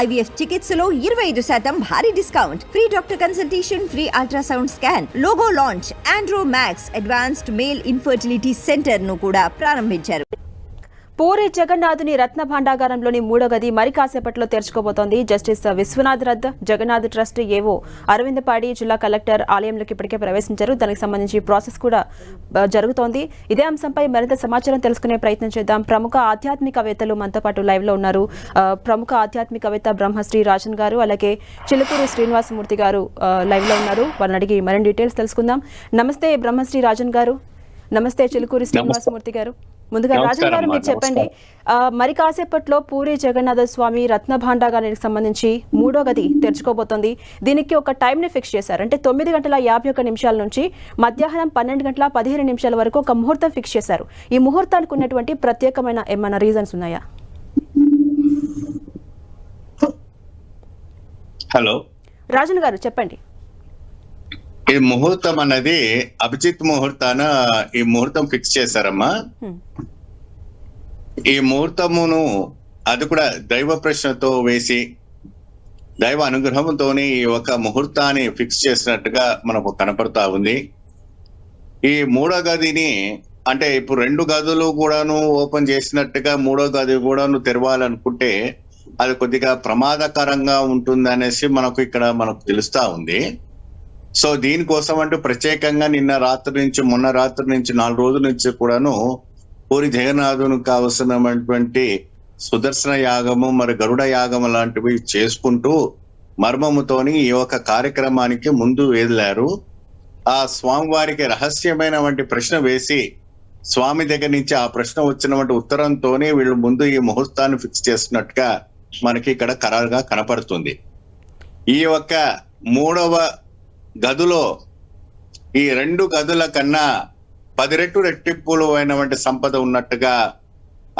IVF చికిత్సలో 25% భారీ discount, free doctor consultation, free ultrasound scan, logo launch, Andro max advanced male infertility centre ను కూడా ప్రారంభించారు. పూరి జగన్నాథుని రత్న భాండాగారంలోని 3వ గది మరి కాసేపట్లో తెరుచుకోబోతోంది. జస్టిస్ విశ్వనాథ్ రథ్ జగన్నాథ్ ట్రస్ట్ ఏవో అరవింద్ పాడి జిల్లా కలెక్టర్ ఆలయంలోకి ఇప్పటికే ప్రవేశించారు. దానికి సంబంధించి ప్రాసెస్ కూడా జరుగుతోంది. ఇదే అంశంపై మరింత సమాచారం తెలుసుకునే ప్రయత్నం చేద్దాం. ప్రముఖ ఆధ్యాత్మికవేత్తలు మనతో పాటు లైవ్ లో ఉన్నారు. ప్రముఖ ఆధ్యాత్మికవేత్త బ్రహ్మశ్రీ రాజన్ గారు, అలాగే చిలుకూరు శ్రీనివాసమూర్తి గారు లైవ్ లో ఉన్నారు. వాళ్ళని అడిగి మరిన్ని డీటెయిల్స్ తెలుసుకుందాం. నమస్తే బ్రహ్మశ్రీ రాజన్ గారు. నమస్తే చిలుకూరు శ్రీనివాసమూర్తి గారు. ముందుగా రాజన్ గారు మీరు చెప్పండి, మరి కాసేపట్లో పూరి జగన్నాథ స్వామి రత్న భాండాగారానికి సంబంధించి 3వ గది తెరుచుకోబోతోంది. దీనికి ఒక టైం ని ఫిక్స్ చేశారు. అంటే 9:51 నుంచి మధ్యాహ్నం 12:15 వరకు ఒక ముహూర్తం ఫిక్స్ చేశారు. ఈ ముహూర్తానికి ఉన్నటువంటి ప్రత్యేకమైన ఏమైనా రీజన్స్ ఉన్నాయా? హలో రాజన్ గారు చెప్పండి. ఈ ముహూర్తం అనేది అభిజిత్ ముహూర్తాన ఈ ముహూర్తం ఫిక్స్ చేశారమ్మా. ఈ ముహూర్తమును అది కూడా దైవ ప్రశ్నతో వేసి దైవ అనుగ్రహంతోని ఈ ఒక ముహూర్తాన్ని ఫిక్స్ చేసినట్టుగా మనకు కనపడతా ఉంది. ఈ 3వ గదిని అంటే ఇప్పుడు 2 గదులు కూడాను ఓపెన్ చేసినట్టుగా 3వ గది కూడాను తెరవాలనుకుంటే అది కొద్దిగా ప్రమాదకరంగా ఉంటుంది అనేసి మనకు తెలుస్తా ఉంది. సో దీనికోసం అంటూ ప్రత్యేకంగా నిన్న రాత్రి నుంచి మొన్న రాత్రి నుంచి 4 రోజుల నుంచి కూడాను పూరి జగన్నాథునికి కావలసినటువంటి సుదర్శన యాగము మరి గరుడ యాగము లాంటివి చేసుకుంటూ మర్మముతోని ఈ యొక్క కార్యక్రమానికి ముందు వేదిలారు. ఆ స్వామివారికి రహస్యమైనటువంటి ప్రశ్న వేసి స్వామి దగ్గర నుంచి ఆ ప్రశ్న వచ్చినటువంటి ఉత్తరంతోనే వీళ్ళు ముందు ఈ ముహూర్తాన్ని ఫిక్స్ చేస్తున్నట్టుగా మనకి ఇక్కడ ఖరారుగా కనపడుతుంది. ఈ యొక్క 3వ గదులో ఈ 2 గదుల కన్నా 10 రెట్లు రెట్టింపులు అయినటువంటి సంపద ఉన్నట్టుగా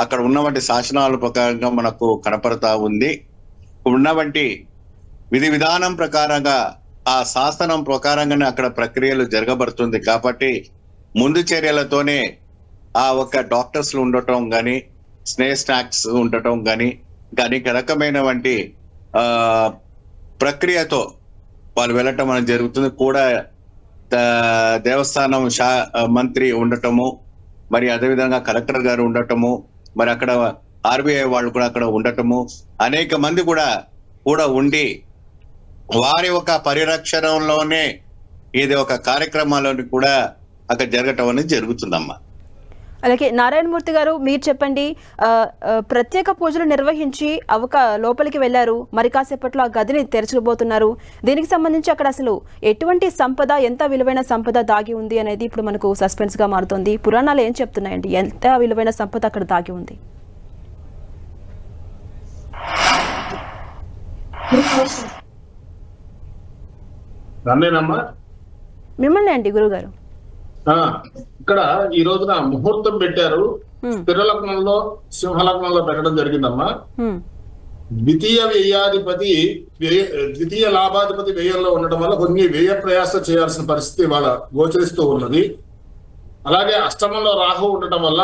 అక్కడ ఉన్నటువంటి శాసనాల ప్రకారంగా మనకు కనపడతా ఉంది. ఉన్నటువంటి విధి విధానం ప్రకారంగా ఆ శాసనం ప్రకారంగానే అక్కడ ప్రక్రియలు జరగబడుతుంది. కాబట్టి ముందు చర్యలతోనే ఆ ఒక డాక్టర్స్ ఉండటం కానీ, స్నాక్స్ ఉండటం కానీ అనేక రకమైనటువంటి ప్రక్రియతో వాళ్ళు వెళ్ళటం అనేది జరుగుతుంది. కూడా దేవస్థానం మంత్రి ఉండటము, మరి అదేవిధంగా కలెక్టర్ గారు ఉండటము, మరి అక్కడ RBI వాళ్ళు కూడా అక్కడ ఉండటము, అనేక మంది కూడా ఉండి వారి ఒక పరిరక్షణలోనే ఇది ఒక కార్యక్రమాలను కూడా అక్కడ జరగటం అనేది జరుగుతుందమ్మా. అలాగే నారాయణమూర్తి గారు మీరు చెప్పండి, ప్రత్యేక పూజలు నిర్వహించి లోపలికి వెళ్లారు, మరి కాసేపట్లో ఆ గదిని తెరచబోతున్నారు. దీనికి సంబంధించి అక్కడ అసలు ఎటువంటి సంపద, ఎంత విలువైన సంపద దాగి ఉంది అనేది ఇప్పుడు మనకు సస్పెన్స్ గా మారుతోంది. పురాణాలు ఏం చెప్తున్నాయండి, ఎంత విలువైన సంపద అక్కడ దాగి ఉంది? మిమ్మల్ని అండి గురుగారు. ఇక్కడ ఈ రోజున ముహూర్తం పెట్టారు. స్థిర లగ్నంలో సింహలగ్నంలో పెట్టడం జరిగిందమ్మా. ద్వితీయ లాభాధిపతి వ్యయంలో ఉండడం వల్ల కొన్ని వ్యయ ప్రయాస చేయాల్సిన పరిస్థితి వాళ్ళ గోచరిస్తూ ఉన్నది. అలాగే అష్టమంలో రాహు ఉండటం వల్ల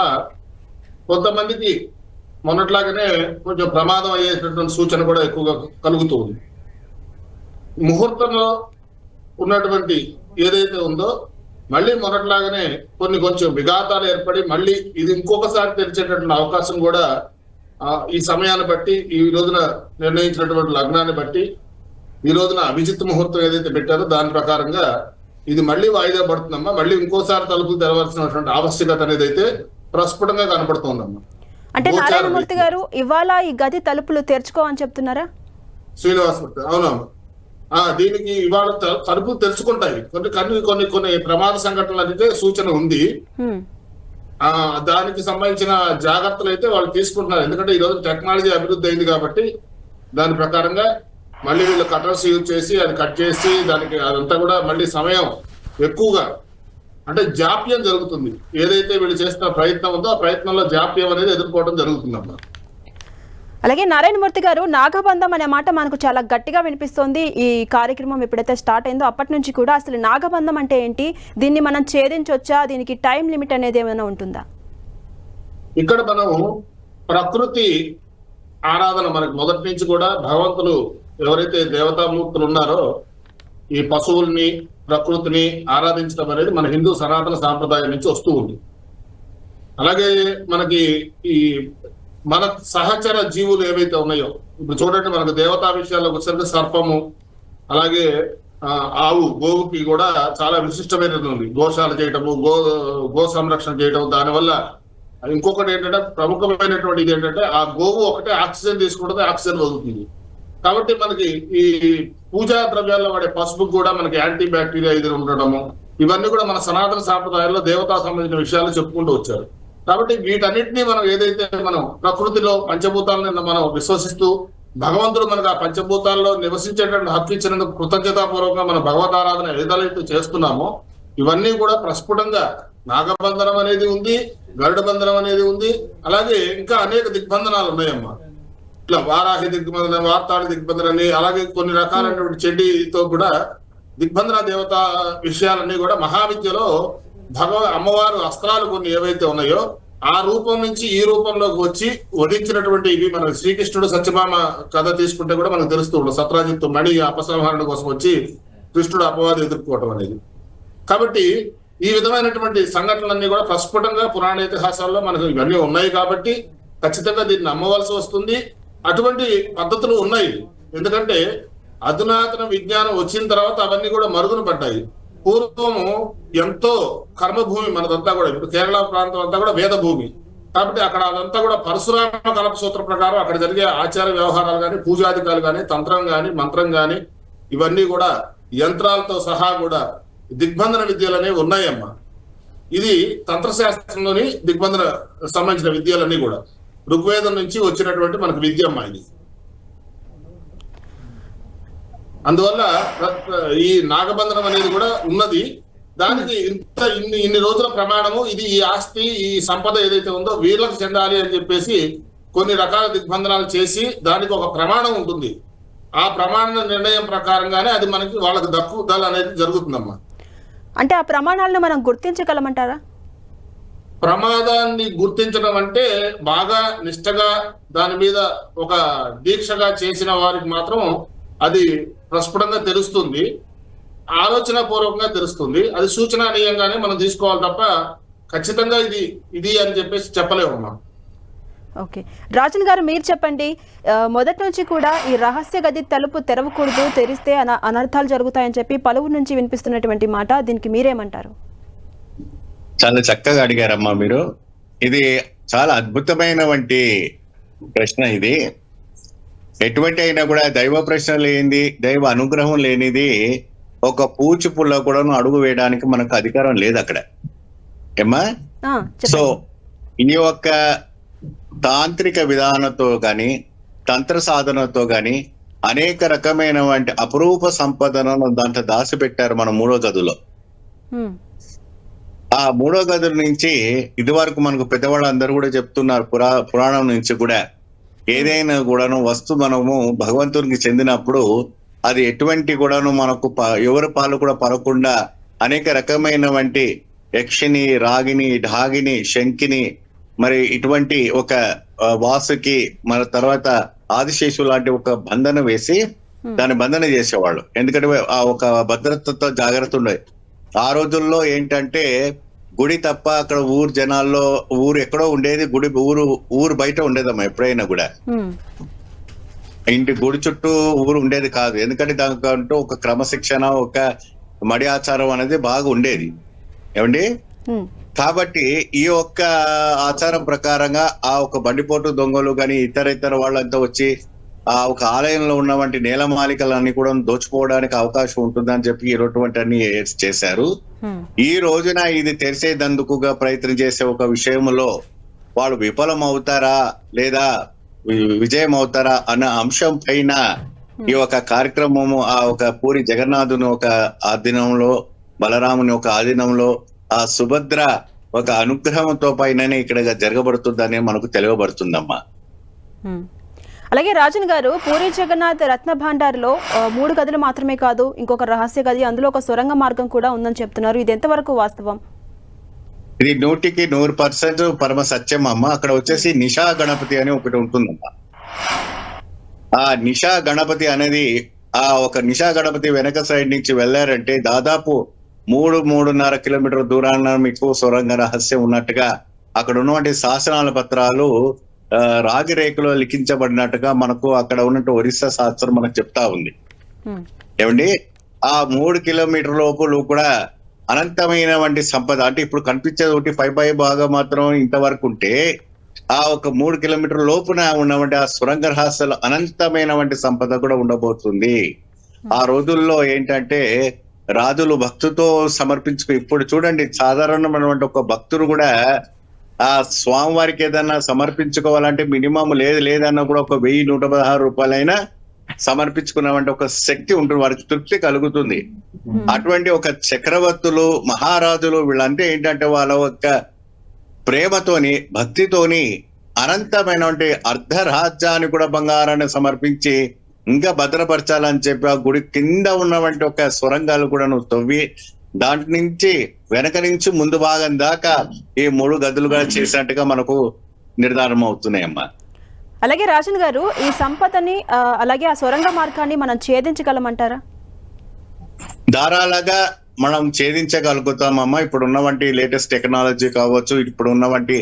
కొంతమందికి మొన్నట్లాగానే కొంచెం ప్రమాదం అయ్యేటటువంటి సూచన కూడా ఎక్కువగా కలుగుతూ ఉంది. ముహూర్తంలో ఉన్నటువంటి ఏదైతే ఉందో మళ్ళీ మొదట్లాగానే కొంచెం విఘాతాలు ఏర్పడి మళ్ళీ ఇది ఇంకొకసారి తెరిచేటటువంటి అవకాశం కూడా ఈ సమయాన్ని బట్టి, ఈ రోజున నిర్ణయించినటువంటి లగ్నాన్ని బట్టి, ఈ రోజున అభిజిత్ ముహూర్తం ఏదైతే పెట్టారో దాని ప్రకారంగా ఇది మళ్ళీ వాయిదా పడుతుందమ్మా. మళ్ళీ ఇంకోసారి తలుపులు తెరవలసినటువంటి ఆవశ్యకత అనేది అయితే ప్రస్ఫుటంగా కనపడుతోందమ్మా. అంటే నారాయణమూర్తి గారు ఇవాళ ఈ గది తలుపులు తెరుచుకోవని చెప్తున్నారా? శ్రీనివాసమూర్తి అవునమ్మా. దీనికి ఇవాళ తలుపులు తెరుచుకుంటాయి. కొన్ని ప్రమాద సంఘటనలు అయితే సూచన ఉంది. దానికి సంబంధించిన జాగ్రత్తలు అయితే వాళ్ళు తీసుకుంటున్నారు. ఎందుకంటే ఈ రోజు టెక్నాలజీ అభివృద్ధి అయింది కాబట్టి దాని ప్రకారంగా మళ్ళీ వీళ్ళు కటర్స్ యూజ్ చేసి అది కట్ చేసి దానికి అదంతా కూడా మళ్ళీ సమయం ఎక్కువగా అంటే జాప్యం జరుగుతుంది. ఏదైతే వీళ్ళు చేస్తున్న ప్రయత్నం ఉందో ఆ ప్రయత్నంలో జాప్యం అనేది ఎదుర్కోవడం జరుగుతుందమ్మా. అలాగే నారాయణమూర్తి గారు, నాగబంధం అనే మాట మనకు చాలా గట్టిగా వినిపిస్తోంది. ఈ కార్యక్రమం ఎప్పుడైతే స్టార్ట్ అయిందో అప్పటి నుంచి కూడా అసలు నాగబంధం అంటే ఏంటి, దీన్ని మనం ఛేదించొచ్చా, దీనికి టైం లిమిట్ అనేది ఏమైనా ఉంటుందా? ఇక్కడ మనం ప్రకృతి ఆరాధన మనకి మొదటి నుంచి కూడా భగవంతులు ఎవరైతే దేవతామూర్తులు ఉన్నారో ఈ పశువుల్ని ప్రకృతిని ఆరాధించడం అనేది మన హిందూ సనాతన సాంప్రదాయం నుంచి వస్తూ ఉంది. అలాగే మనకి ఈ మన సహచర జీవులు ఏవైతే ఉన్నాయో ఇప్పుడు చూడండి, మనకు దేవతా విషయాల్లో వచ్చేసరికి సర్పము, అలాగే ఆవు, గోవుకి కూడా చాలా విశిష్టమైనది ఉంది. గోశాల చేయటము, గో సంరక్షణ చేయటం. దానివల్ల ఇంకొకటి ఏంటంటే ప్రముఖమైనటువంటి ఇది ఏంటంటే ఆ గోవు ఒకటే ఆక్సిజన్ తీసుకుంటుంది, ఆక్సిజన్ వదులుతుంది. కాబట్టి మనకి ఈ పూజా ద్రవ్యాల్లో వాడే పసుపు కూడా మనకి యాంటీ బ్యాక్టీరియా ఇది ఉండడము, ఇవన్నీ కూడా మన సనాతన సాంప్రదాయాల్లో దేవతా సంబంధించిన విషయాలు చెప్పుకుంటూ వచ్చారు. కాబట్టి వీటన్నిటినీ మనం ఏదైతే మనం ప్రకృతిలో పంచభూతాలను మనం విశ్వసిస్తూ భగవంతుడు మనకు ఆ పంచభూతాల్లో నివసించేటువంటి హక్కు ఇచ్చినందుకు కృతజ్ఞతాపూర్వకంగా మన భగవద్ ఆరాధన ఏదైతే చేస్తున్నామో ఇవన్నీ కూడా ప్రస్ఫుటంగా నాగబంధనం అనేది ఉంది, గరుడ బంధనం అనేది ఉంది, అలాగే ఇంకా అనేక దిగ్బంధనాలు ఉన్నాయమ్మా. ఇట్లా వారాహి దిగ్బంధనం, వార్తాళి దిగ్బంధనని, అలాగే కొన్ని రకాలైనటువంటి చెడ్డితో కూడా దిగ్బంధన దేవత విషయాలన్నీ కూడా మహావిద్యలో అమ్మవారు అస్త్రాలు కొన్ని ఏవైతే ఉన్నాయో ఆ రూపం నుంచి ఈ రూపంలోకి వచ్చి వధించినటువంటి ఇవి మన శ్రీకృష్ణుడు సత్యభామ కథ తీసుకుంటే కూడా మనకు తెలుస్తూ ఉంటుంది. సత్రాజిత్తు మణి అపసంహరణ కోసం వచ్చి కృష్ణుడు అపవాది ఎదుర్కోవటం అనేది. కాబట్టి ఈ విధమైనటువంటి సంఘటనలన్నీ కూడా ప్రస్ఫుటంగా పురాణ ఇతిహాసాల్లో మనకు ఇవన్నీ ఉన్నాయి కాబట్టి ఖచ్చితంగా దీన్ని నమ్మవలసి వస్తుంది. అటువంటి పద్ధతులు ఉన్నాయి, ఎందుకంటే అధునాతన విజ్ఞానం వచ్చిన తర్వాత అవన్నీ కూడా మరుగున పడ్డాయి. పూర్వము ఎంతో కర్మభూమి మనదంతా కూడా, ఇప్పుడు కేరళ ప్రాంతం అంతా కూడా వేద భూమి కాబట్టి అక్కడ అదంతా కూడా పరశురామ కల్ప సూత్ర ప్రకారం అక్కడ జరిగే ఆచార వ్యవహారాలు కానీ, పూజాధికారులు కానీ, తంత్రం కానీ, మంత్రం కానీ ఇవన్నీ కూడా యంత్రాలతో సహా కూడా దిగ్బంధన విద్యలు అనేవి ఉన్నాయమ్మా. ఇది తంత్రశాస్త్రంలోని దిగ్బంధన సంబంధించిన విద్యలన్నీ కూడా ఋగ్వేదం నుంచి వచ్చినటువంటి మనకు విద్య అమ్మా ఇది. అందువల్ల ఈ నాగబంధనం అనేది కూడా ఉన్నది. దానికి ఇన్ని రోజుల ప్రమాణము ఇది, ఈ ఆస్తి ఈ సంపద ఏదైతే ఉందో వీళ్ళకి చెందాలి అని చెప్పేసి కొన్ని రకాల దిగ్బంధనాలు చేసి దానికి ఒక ప్రమాణం ఉంటుంది. ఆ ప్రమాణ నిర్ణయం ప్రకారంగానే అది మనకి వాళ్ళకి దక్కుదల అనేది జరుగుతుందమ్మా. అంటే ఆ ప్రమాణాలను మనం గుర్తించగలమంటారా? ప్రమాదాన్ని గుర్తించడం అంటే బాగా నిష్టగా దాని మీద ఒక దీక్షగా చేసిన వారికి మాత్రం అది ప్రస్ఫుటంగా తెలుస్తుంది, ఆలోచన పూర్వకంగా తెలుస్తుంది. అది సూచనానీయంగానే మనం తీసుకోవాలి తప్ప ఖచ్చితంగా ఇది అని చెప్పేసి చెప్పలేమమ్మా. ఓకే, రాజన్ గారు మీరు చెప్పండి. మొదటి నుంచి కూడా ఈ రహస్య గది తలుపు తెరవకూడదు, తెరిస్తే అనర్థాలు జరుగుతాయని చెప్పి పలువురు నుంచి వినిపిస్తున్నటువంటి మాట, దీనికి మీరేమంటారు? చాలా చక్కగా అడిగారమ్మా మీరు. ఇది చాలా అద్భుతమైనటువంటి ప్రశ్న. ఇది ఎటువంటి అయినా కూడా దైవ ప్రశ్న లేనిది, దైవ అనుగ్రహం లేనిది ఒక పూచి పుల్ల కూడా అడుగు వేయడానికి మనకు అధికారం లేదు అక్కడ ఏమ్మా. సో ఈ యొక్క తాంత్రిక విధానంతో గాని, తంత్ర సాధనతో గాని అనేక రకమైనటువంటి అపరూప సంపదను దాంట్లో దాచిపెట్టారు మన 3వ గదిలో. ఆ 3వ గదుల నుంచి ఇది వరకు మనకు పెద్దవాళ్ళందరూ కూడా చెప్తున్నారు, పురాణం నుంచి కూడా ఏదైనా కూడాను వస్తు మనము భగవంతునికి చెందినప్పుడు అది ఎటువంటి కూడాను మనకు ఎవరి పాలు కూడా పడకుండా అనేక రకమైనటువంటి యక్షిని, రాగిని, ఢాగిని, శంకిని, మరి ఇటువంటి ఒక వాసుకి, మన తర్వాత ఆదిశేషు లాంటి ఒక బంధన వేసి దాన్ని బంధన చేసేవాళ్ళు. ఎందుకంటే ఆ ఒక భద్రతతో జాగ్రత్త ఉండేది. ఆ రోజుల్లో ఏంటంటే గుడి తప్ప అక్కడ ఊరు జనాల్లో ఊరు ఎక్కడో ఉండేది, గుడి ఊరు బయట ఉండేదమ్మా. ఎప్పుడైనా కూడా ఇంటి గుడి చుట్టూ ఊరు ఉండేది కాదు. ఎందుకంటే దానికంటూ ఒక క్రమశిక్షణ, ఒక మడి ఆచారం అనేది బాగా ఉండేది ఏమండి. కాబట్టి ఈ ఒక్క ఆచారం ప్రకారంగా ఆ ఒక బండిపోటు దొంగలు కానీ ఇతర వాళ్ళంతా వచ్చి ఆ ఒక ఆలయంలో ఉన్నటువంటి నేలమాలికలన్నీ కూడా దోచుకోవడానికి అవకాశం ఉంటుందని చెప్పి ఇటువంటి అన్ని చేశారు. ఈ రోజున ఇది తెరిసేందుకుగా ప్రయత్నం చేసే ఒక విషయంలో వాళ్ళు విఫలం అవుతారా లేదా విజయం అవుతారా అన్న అంశం పైన ఈ ఒక కార్యక్రమము ఆ ఒక పూరి జగన్నాథుని ఒక ఆధీనంలో, బలరాముని ఒక ఆధీనంలో, ఆ సుభద్ర ఒక అనుగ్రహంతో పైననే ఇక్కడ జరగబడుతుందని మనకు తెలియబడుతుందమ్మా. అలాగే రాజన్ గారు, పూరి జగన్నాథ్ రత్న భాండార్లో 3 గదులు మాత్రమే కాదు, ఇంకొక రహస్య గది, అందులో ఒక సొరంగ మార్గం కూడా ఉందని చెప్తున్నారు. ఇది ఎంతవరకు వాస్తవం? ఇది 100% పరమ సత్యం అమ్మ. అక్కడ వచ్చేసి నిషా గణపతి అని ఒకటి ఉంటుందమ్మా. ఆ నిషా గణపతి అనేది ఆ ఒక నిషా గణపతి వెనక సైడ్ నుంచి వెళ్ళారంటే దాదాపు 3-3.5 కిలోమీటర్ల దూరాన మీకు సొరంగ రహస్యం ఉన్నట్టుగా అక్కడ ఉన్నటువంటి శాసనాల పత్రాలు రాగి రేకులో లిఖించబడినట్టుగా మనకు అక్కడ ఉన్నట్టు ఒరిస్సా శాస్త్రం మనకు చెప్తా ఉంది. ఏమండి ఆ 3 కిలోమీటర్ లోపల కూడా అనంతమైనటువంటి సంపద, అంటే ఇప్పుడు కనిపించేది ఒకటి 5 భాగం మాత్రం ఇంతవరకు ఉంటే ఆ ఒక 3 కిలోమీటర్ లోపున ఉన్నటువంటి ఆ సొరంగ రహస్యాలు అనంతమైనటువంటి సంపద కూడా ఉండబోతుంది. ఆ రోజుల్లో ఏంటంటే రాజులు భక్తితో సమర్పించుకో, ఇప్పుడు చూడండి సాధారణమైనటువంటి ఒక భక్తుడు కూడా ఆ స్వామివారికి ఏదైనా సమర్పించుకోవాలంటే మినిమం లేదన్నా కూడా ఒక 1,116 రూపాయలైనా సమర్పించుకున్నామంటే ఒక శక్తి ఉంటుంది, వారికి తృప్తి కలుగుతుంది. అటువంటి ఒక చక్రవర్తులు మహారాజులు వీళ్ళంటే ఏంటంటే వాళ్ళ యొక్క ప్రేమతోని భక్తితోని అనంతమైనటువంటి అర్ధరాజ్యాన్ని కూడా బంగారాన్ని సమర్పించి ఇంకా భద్రపరచాలని చెప్పి ఆ గుడి కింద ఉన్నటువంటి ఒక సొరంగాలు కూడా తవ్వి దాంట్ నుంచి వెనక నుంచి ముందు భాగం దాకా ఈ 3 గదులుగా చేసినట్టుగా మనకు నిర్ధారణ అవుతున్నాయమ్మా. అలాగే రాజన్ గారు, ఈ సంపదని అలాగే ఆ సొరంగ మార్గాన్ని మనం ఛేదించగలమంటారా? ధారాళంగా మనం ఛేదించగలుగుతామమ్మా. ఇప్పుడు ఉన్నవంటి లేటెస్ట్ టెక్నాలజీ కావచ్చు, ఇప్పుడు ఉన్నవంటి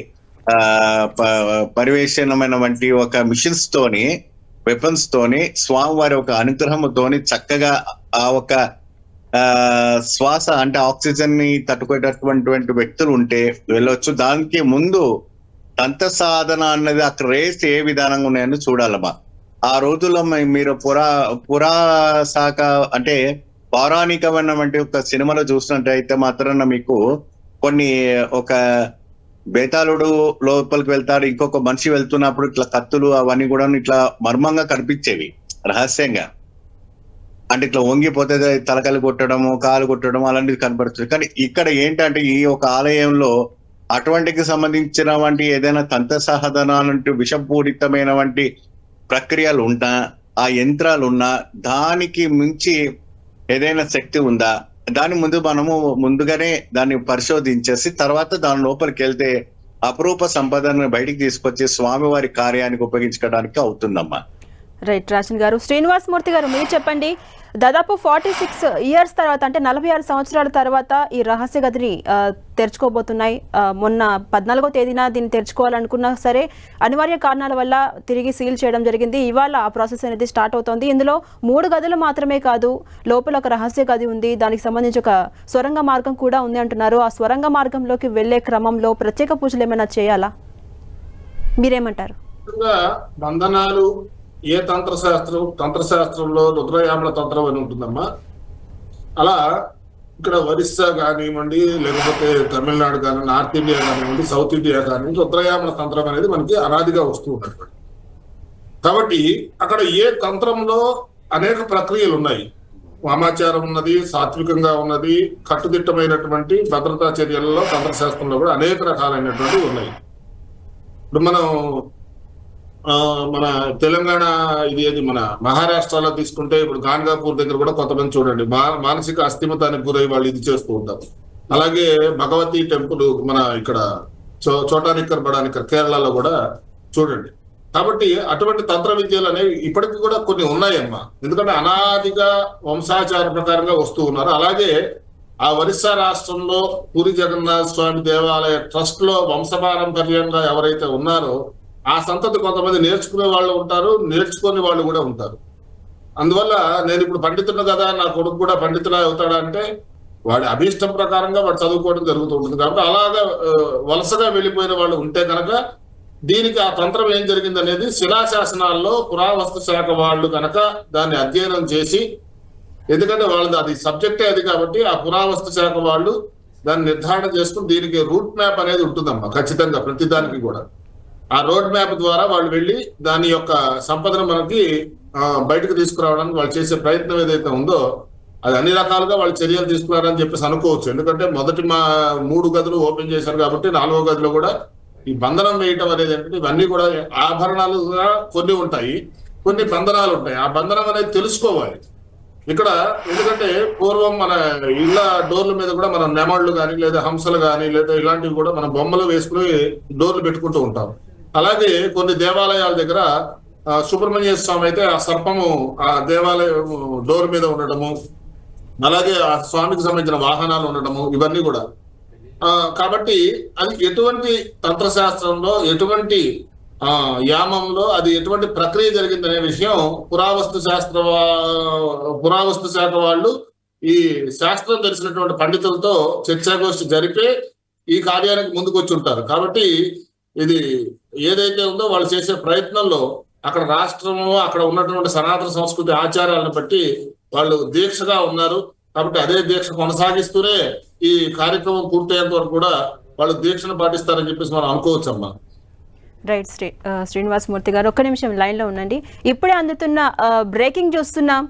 పరివేషణమైన వంటి ఒక మిషన్స్ తోని, వెపన్స్ తోని, స్వామివారి ఒక అనుగ్రహంతోని చక్కగా ఆ ఒక శ్వాస అంటే ఆక్సిజన్ ని తట్టుకునేటటువంటి వ్యక్తులు ఉంటే వెళ్ళొచ్చు. దానికి ముందు దంత సాధన అన్నది అక్కడ రేస్ ఏ విధానంగా ఉన్నాయని చూడాలమ్మా. ఆ రోజుల్లో మీరు పురా శాఖ అంటే పౌరాణికమైనటువంటి ఒక సినిమాలో చూసినట్టయితే మాత్రాన మీకు కొన్ని ఒక బేతాళుడు లోపలికి వెళ్తాడు, ఇంకొక మనిషి వెళ్తున్నప్పుడు ఇట్లా కత్తులు అవన్నీ కూడా ఇట్లా మర్మంగా కనిపించేవి రహస్యంగా. అంటే ఇట్లా వంగిపోతే తలకాయలు కొట్టడము, కాలు కొట్టడం అలాంటివి కనపడుతుంది. కానీ ఇక్కడ ఏంటంటే ఈ ఒక ఆలయంలో అటువంటికి సంబంధించిన వంటి ఏదైనా తంత్ర సాధనాలంటూ విషపూరితమైన వంటి ప్రక్రియలు ఉన్నా, ఆ యంత్రాలు ఉన్నా, దానికి మించి ఏదైనా శక్తి ఉందా, దాని ముందు మనము ముందుగానే దాన్ని పరిశోధించేసి తర్వాత దాని లోపలికి వెళ్తే అపరూప సంపదను బయటికి తీసుకొచ్చి స్వామివారి కార్యానికి ఉపయోగించుకోవడానికి అవుతుందమ్మా. రైట్ రాజన్ గారు. శ్రీనివాసమూర్తి గారు, మీరు చెప్పండి, దాదాపు 46 ఇయర్స్ తర్వాత అంటే 46 సంవత్సరాల తర్వాత ఈ రహస్య గదిని తెరుచుకోబోతున్నాయి. మొన్న 14వ తేదీన దీన్ని తెరుచుకోవాలనుకున్నా సరే అనివార్య కారణాల వల్ల తిరిగి సీల్ చేయడం జరిగింది. ఇవాళ ఆ ప్రాసెస్ అనేది స్టార్ట్ అవుతోంది. ఇందులో 3 గదులు మాత్రమే కాదు, లోపల ఒక రహస్య గది ఉంది, దానికి సంబంధించి ఒక సొరంగ మార్గం కూడా ఉంది అంటున్నారు. ఆ సొరంగ మార్గంలోకి వెళ్లే క్రమంలో ప్రత్యేక పూజలు ఏమైనా చేయాలా? మీరేమంటారు? బంధనాలు ఏ తంత్రశాస్త్రంలో రుద్రయామల తంత్రం అని ఉంటుందమ్మా. అలా ఇక్కడ ఒరిస్సా కానివ్వండి, లేకపోతే తమిళనాడు కానీ, నార్త్ ఇండియా కానివ్వండి, సౌత్ ఇండియా కానివ్వండి, రుద్రయామల తంత్రం అనేది మనకి అనాదిగా వస్తూ ఉన్నటువంటి. కాబట్టి అక్కడ ఏ తంత్రంలో అనేక ప్రక్రియలు ఉన్నాయి. వామాచారం ఉన్నది, సాత్వికంగా ఉన్నది, కట్టుదిట్టమైనటువంటి భద్రతా చర్యలలో తంత్రశాస్త్రంలో కూడా అనేక రకాలైనటువంటి ఉన్నాయి. ఇప్పుడు మన తెలంగాణ ఇది మన మహారాష్ట్రలో తీసుకుంటే ఇప్పుడు గాన్గాపూర్ దగ్గర కూడా కొంతమంది చూడండి మానసిక అస్థిమతానికి గురై వాళ్ళు ఇది చేస్తూ ఉంటారు. అలాగే భగవతి టెంపుల్ మన ఇక్కడ చోటానిక్కర్ బడానిక్కర్ కేరళలో కూడా చూడండి. కాబట్టి అటువంటి తంత్ర విద్యలు అనేవి ఇప్పటికీ కూడా కొన్ని ఉన్నాయమ్మా. ఎందుకంటే అనాదిగా వంశాచార ప్రకారంగా వస్తూ ఉన్నారు. అలాగే ఆ ఒరిస్సా రాష్ట్రంలో పూరి జగన్నాథ స్వామి దేవాలయ ట్రస్ట్ లో వంశపారంపర్యంగా ఎవరైతే ఉన్నారో ఆ సంతతి కొంతమంది నేర్చుకునే వాళ్ళు ఉంటారు, నేర్చుకునే వాళ్ళు కూడా ఉంటారు. అందువల్ల నేను ఇప్పుడు పండితుడు కదా, నా కొడుకు కూడా పండితుడా అవుతాడా అంటే వాడి అభీష్టం ప్రకారంగా వాడు చదువుకోవడం జరుగుతూ ఉంటుంది. కాబట్టి అలాగా వలసగా వెళ్ళిపోయిన వాళ్ళు ఉంటే కనుక దీనికి ఆ తంత్రం ఏం జరిగింది అనేది శిలాశాసనాల్లో పురావస్తు శాఖ వాళ్ళు కనుక దాన్ని అధ్యయనం చేసి, ఎందుకంటే వాళ్ళది అది సబ్జెక్టే అది కాబట్టి ఆ పురావస్తు శాఖ వాళ్ళు దాన్ని నిర్ధారణ చేసుకుని దీనికి రూట్ మ్యాప్ అనేది ఉంటుందమ్మా ఖచ్చితంగా ప్రతి దానికి కూడా. ఆ రోడ్ మ్యాప్ ద్వారా వాళ్ళు వెళ్ళి దాని యొక్క సంపదను మనకి బయటకు తీసుకురావడానికి వాళ్ళు చేసే ప్రయత్నం ఏదైతే ఉందో అది అన్ని రకాలుగా వాళ్ళు చర్యలు తీసుకున్నారని చెప్పేసి అనుకోవచ్చు. ఎందుకంటే మొదటి 3 గదులు ఓపెన్ చేశారు కాబట్టి 4వ గదిలో కూడా ఈ బంధనం వేయటం అనేది ఏంటంటే ఇవన్నీ కూడా ఆభరణాలుగా కొన్ని ఉంటాయి, కొన్ని బంధనాలు ఉంటాయి. ఆ బంధనం అనేది తెలుసుకోవాలి ఇక్కడ. ఎందుకంటే పూర్వం మన ఇళ్ళ డోర్ల మీద కూడా మనం నెమళ్ళు కానీ లేదా హంసలు కానీ లేదా ఇలాంటివి కూడా మనం బొమ్మలు వేసుకుని డోర్లు పెట్టుకుంటూ ఉంటాం. అలాగే కొన్ని దేవాలయాల దగ్గర సుబ్రహ్మణ్య స్వామి అయితే ఆ సర్పము ఆ దేవాలయం డోర్ మీద ఉండటము, అలాగే ఆ స్వామికి సంబంధించిన వాహనాలు ఉండటము, ఇవన్నీ కూడా కాబట్టి అది ఎటువంటి తంత్రశాస్త్రంలో ఎటువంటి యామంలో అది ఎటువంటి ప్రక్రియ జరిగిందనే విషయం పురావస్తు శాఖ వాళ్ళు ఈ శాస్త్రం తెలిసినటువంటి పండితులతో చర్చాగోష్ఠి జరిపే ఈ కార్యానికి ముందుకు వచ్చి ఉంటారు. కాబట్టి ఇది ఏదైతే ఉందో వాళ్ళు చేసే ప్రయత్నంలో అక్కడ రాష్ట్రంలో అక్కడ ఉన్నటువంటి సనాతన సంస్కృతి ఆచారాలను బట్టి వాళ్ళు దీక్షగా ఉన్నారు. కాబట్టి అదే దీక్ష కొనసాగిస్తూనే ఈ కార్యక్రమం పూర్తయ్యేంత వరకు కూడా వాళ్ళు దీక్షను పాటిస్తారని చెప్పేసి మనం అనుకోవచ్చు అమ్మా. రైట్ శ్రీనివాసమూర్తి గారు, ఒక్క నిమిషం లైన్ లో ఉండండి. ఇప్పుడే అందుతున్న బ్రేకింగ్ చూస్తున్నాం.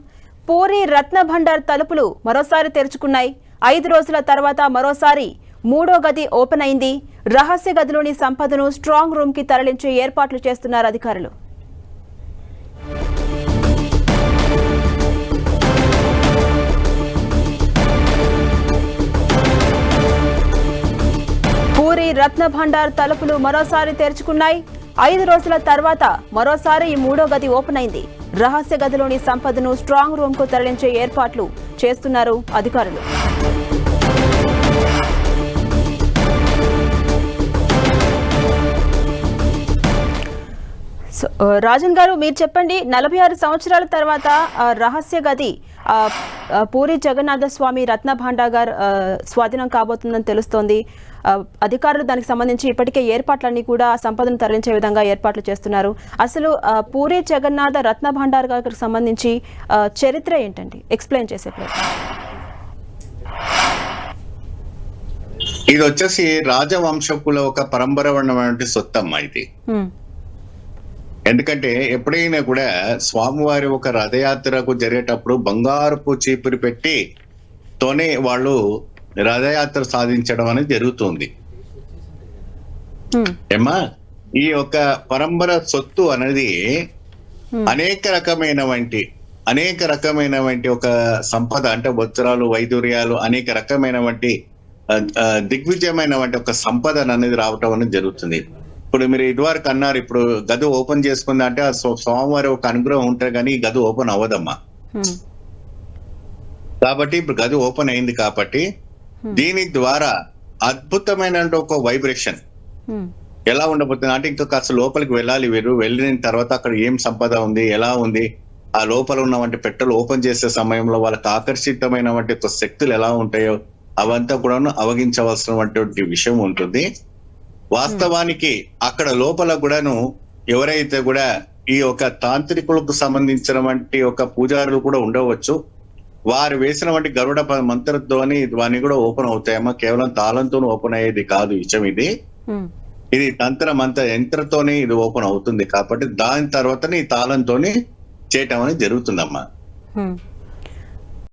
పూరి రత్న భండార్ తలుపులు మరోసారి తెరుచుకున్నాయి. 5 రోజుల తర్వాత మరోసారి 3వ గది ఓపెన్ అయింది. రహస్య గదిలోని సంపదను స్ట్రాంగ్ రూమ్ కి తరలించే ఏర్పాట్లు చేస్తున్నారు అధికారులు. పూరి రత్న భండార్ తలుపులు మరోసారి తెరుచుకున్నాయి. 5 రోజుల తర్వాత మరోసారి ఈ 3వ గది ఓపెన్ అయింది. రహస్య గదిలోని సంపదను స్ట్రాంగ్ రూమ్ కు తరలించే ఏర్పాట్లు చేస్తున్నారు అధికారులు. రాజన్ గారు, మీరు చెప్పండి, 46 సంవత్సరాల తర్వాత రహస్య గది పూరి జగన్నాథ స్వామి రత్న భాండాగార్ స్వాధీనం కాబోతుందని తెలుస్తోంది. అధికారులు దానికి సంబంధించి ఇప్పటికే ఏర్పాట్లన్నీ కూడా సంపదను తరలించే విధంగా ఏర్పాట్లు చేస్తున్నారు. అసలు పూరి జగన్నాథ రత్న భాండార్ గారికి సంబంధించి చరిత్ర ఏంటండి, ఎక్స్ప్లెయిన్ చేసే ప్రయత్నం. ఇది వచ్చేసి రాజవంశకుల ఒక పరంపరమైన సొత్తమ్మ ఇది. ఎందుకంటే ఎప్పుడైనా కూడా స్వామివారి ఒక రథయాత్రకు జరిగేటప్పుడు బంగారపు చీపురు పెట్టి తోనే వాళ్ళు రథయాత్ర సాధించడం అనేది జరుగుతుంది. ఏమా ఈ యొక్క పరంపర సొత్తు అనేది అనేక రకమైనటువంటి ఒక సంపద, అంటే వజ్రాలు, వైదూర్యాలు, అనేక రకమైనటువంటి దిగ్విజయమైనటువంటి ఒక సంపద అనేది రావటం అనేది జరుగుతుంది. ఇప్పుడు మీరు ఇదివరకు అన్నారు, ఇప్పుడు గది ఓపెన్ చేసుకుంది అంటే స్వామివారి ఒక అనుగ్రహం ఉంటే గానీ ఈ గది ఓపెన్ అవ్వదమ్మా. కాబట్టి ఇప్పుడు గది ఓపెన్ అయింది కాబట్టి దీని ద్వారా అద్భుతమైన ఒక వైబ్రేషన్ ఎలా ఉండబోతుంది అంటే ఇంకా కాస్త లోపలికి వెళ్ళాలి. వీరు వెళ్ళిన తర్వాత అక్కడ ఏం సంపద ఉంది, ఎలా ఉంది, ఆ లోపల ఉన్నటువంటి పెట్టెలు ఓపెన్ చేసే సమయంలో వాళ్ళకి ఆకర్షితమైనటువంటి ఒక శక్తులు ఎలా ఉంటాయో అవంతా కూడా అవగించవలసినటువంటి విషయం ఉంటుంది. వాస్తవానికి అక్కడ లోపల కూడాను ఎవరైతే కూడా ఈ యొక్క తాంత్రికులకు సంబంధించినటువంటి ఒక పూజారులు కూడా ఉండవచ్చు. వారు వేసినటువంటి గరుడ మంత్రంతోని ఇవన్నీ కూడా ఓపెన్ అవుతాయమ్మా. కేవలం తాళంతో ఓపెన్ అయ్యేది కాదు విషయం ఇది. ఇది తంత్ర మంత్ర యంత్రంతోనే ఇది ఓపెన్ అవుతుంది. కాబట్టి దాని తర్వాతనే ఈ తాళంతోని చేయటం అనేది జరుగుతుందమ్మా.